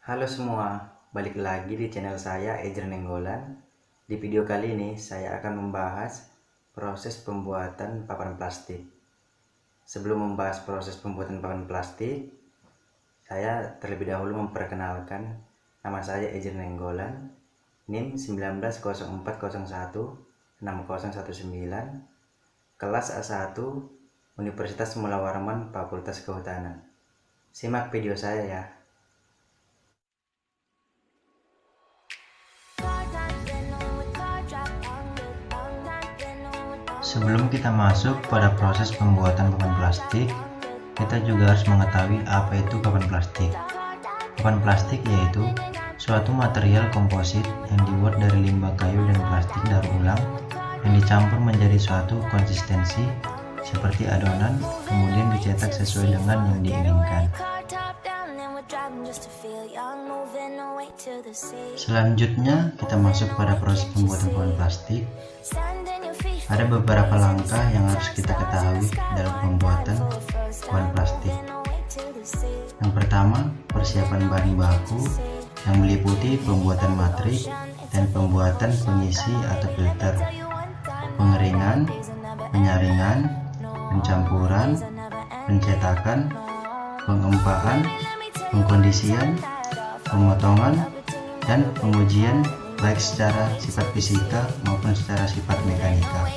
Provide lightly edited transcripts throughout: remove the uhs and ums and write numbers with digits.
Halo semua, balik lagi di channel saya Ejer Nenggolan. Di video kali ini saya akan membahas proses pembuatan papan plastik. Sebelum membahas proses pembuatan papan plastik, saya terlebih dahulu memperkenalkan nama saya Ejer Nenggolan, NIM 1904016019, kelas A1, Universitas Mula Warman, Fakultas Kehutanan. Simak video saya ya. Sebelum kita masuk pada proses pembuatan papan plastik, kita juga harus mengetahui apa itu papan plastik. Papan plastik yaitu suatu material komposit yang dibuat dari limbah kayu dan plastik daur ulang yang dicampur menjadi suatu konsistensi seperti adonan, kemudian dicetak sesuai dengan yang diinginkan. Selanjutnya kita masuk pada proses pembuatan papan plastik. Ada beberapa langkah yang harus kita ketahui dalam pembuatan papan plastik. Yang pertama, persiapan bahan baku yang meliputi pembuatan matrik dan pembuatan pengisi atau filter, pengeringan, penyaringan, pencampuran, pencetakan, pengempaan, pengkondisian, pemotongan, dan pengujian baik secara sifat fisika maupun secara sifat mekanika.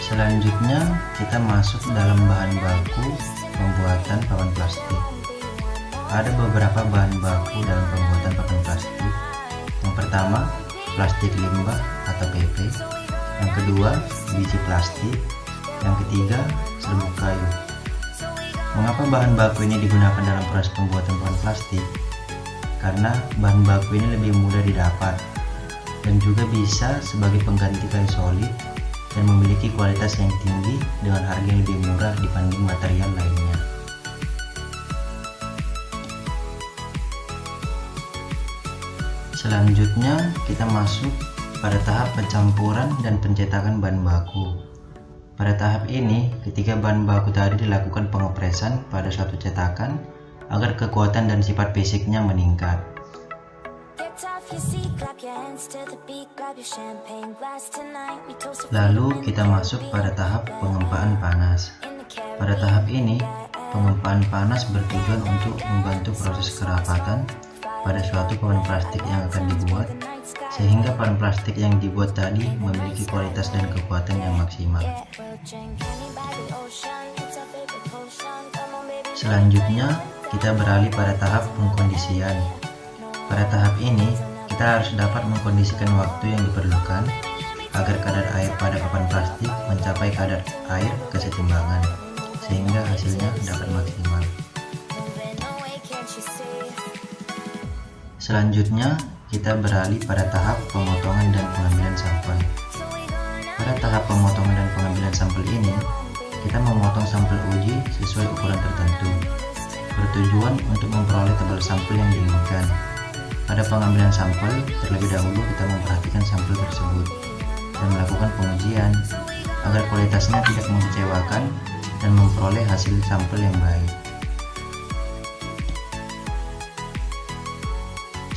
Selanjutnya kita masuk dalam bahan baku pembuatan papan plastik. Ada beberapa bahan baku dalam pembuatan papan plastik. Yang pertama, plastik limbah atau PP. Yang kedua, biji plastik. Yang ketiga, serbuk kayu. Mengapa bahan baku ini digunakan dalam proses pembuatan papan plastik? Karena bahan baku ini lebih mudah didapat dan juga bisa sebagai pengganti kayu solid dan memiliki kualitas yang tinggi dengan harga yang lebih murah dibanding material lainnya. Selanjutnya kita masuk pada tahap pencampuran dan pencetakan bahan baku. Pada tahap ini, ketika bahan baku tadi dilakukan pengepresan pada suatu cetakan agar kekuatan dan sifat fisiknya meningkat. Lalu kita masuk pada tahap pengempaan panas. Pada tahap ini, pengempaan panas bertujuan untuk membantu proses kerapatan pada suatu papan plastik yang akan dibuat, sehingga papan plastik yang dibuat tadi memiliki kualitas dan kekuatan yang maksimal. Selanjutnya, kita beralih pada tahap pengkondisian. Pada tahap ini, kita harus dapat mengkondisikan waktu yang diperlukan agar kadar air pada papan plastik mencapai kadar air kesetimbangan, sehingga hasilnya dapat maksimal. Selanjutnya, kita beralih pada tahap pemotongan dan pengambilan sampel. Pada tahap pemotongan dan pengambilan sampel ini, kita memotong sampel uji sesuai ukuran tertentu, bertujuan untuk memperoleh tebal sampel yang diinginkan. Pada pengambilan sampel, terlebih dahulu kita memperhatikan sampel tersebut dan melakukan pengujian agar kualitasnya tidak mengecewakan dan memperoleh hasil sampel yang baik.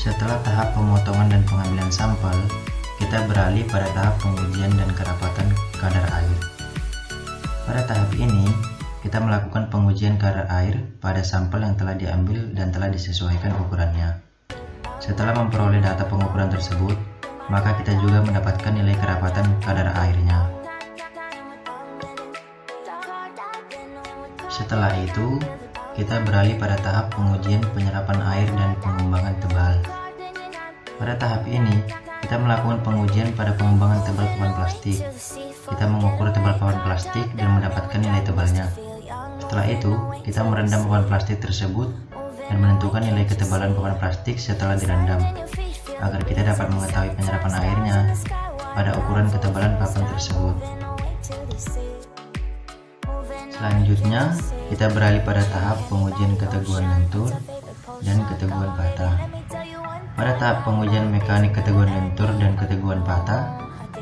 Setelah tahap pemotongan dan pengambilan sampel, kita beralih pada tahap pengujian dan kerapatan kadar air. Pada tahap ini, kita melakukan pengujian kadar air pada sampel yang telah diambil dan telah disesuaikan ukurannya. Setelah memperoleh data pengukuran tersebut, maka kita juga mendapatkan nilai kerapatan kadar airnya. Setelah itu, kita beralih pada tahap pengujian penyerapan air dan pengembangan tebal. Pada tahap ini, kita melakukan pengujian pada pengembangan tebal papan plastik. Kita mengukur tebal papan plastik dan mendapatkan nilai tebalnya. Setelah itu, kita merendam papan plastik tersebut dan menentukan nilai ketebalan papan plastik setelah direndam, agar kita dapat mengetahui penyerapan airnya pada ukuran ketebalan papan tersebut. Selanjutnya, kita beralih pada tahap pengujian keteguhan lentur dan keteguhan patah. Pada tahap pengujian mekanik keteguhan lentur dan keteguhan patah,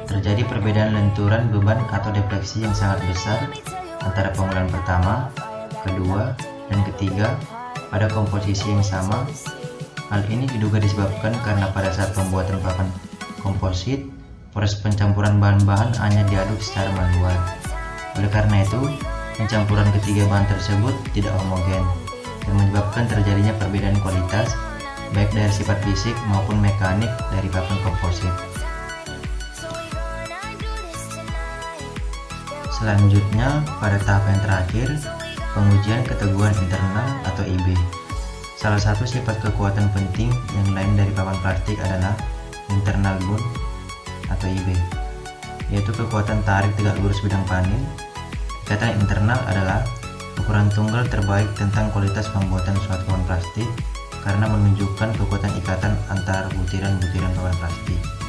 terjadi perbedaan lenturan beban atau defleksi yang sangat besar antara pengolahan pertama kedua, dan ketiga pada komposisi yang sama. Hal ini diduga disebabkan karena pada saat pembuatan papan komposit, proses pencampuran bahan-bahan hanya diaduk secara manual. Oleh karena itu, pencampuran ketiga bahan tersebut tidak homogen dan menyebabkan terjadinya perbedaan kualitas baik dari sifat fisik maupun mekanik dari papan komposit. Selanjutnya, pada tahap yang terakhir, pengujian keteguhan internal atau IB. Salah satu sifat kekuatan penting yang lain dari papan plastik adalah internal bond atau IB, yaitu kekuatan tarik tegak lurus bidang panel. Ikatan internal adalah ukuran tunggal terbaik tentang kualitas pembuatan suatu papan plastik karena menunjukkan kekuatan ikatan antar butiran-butiran papan plastik.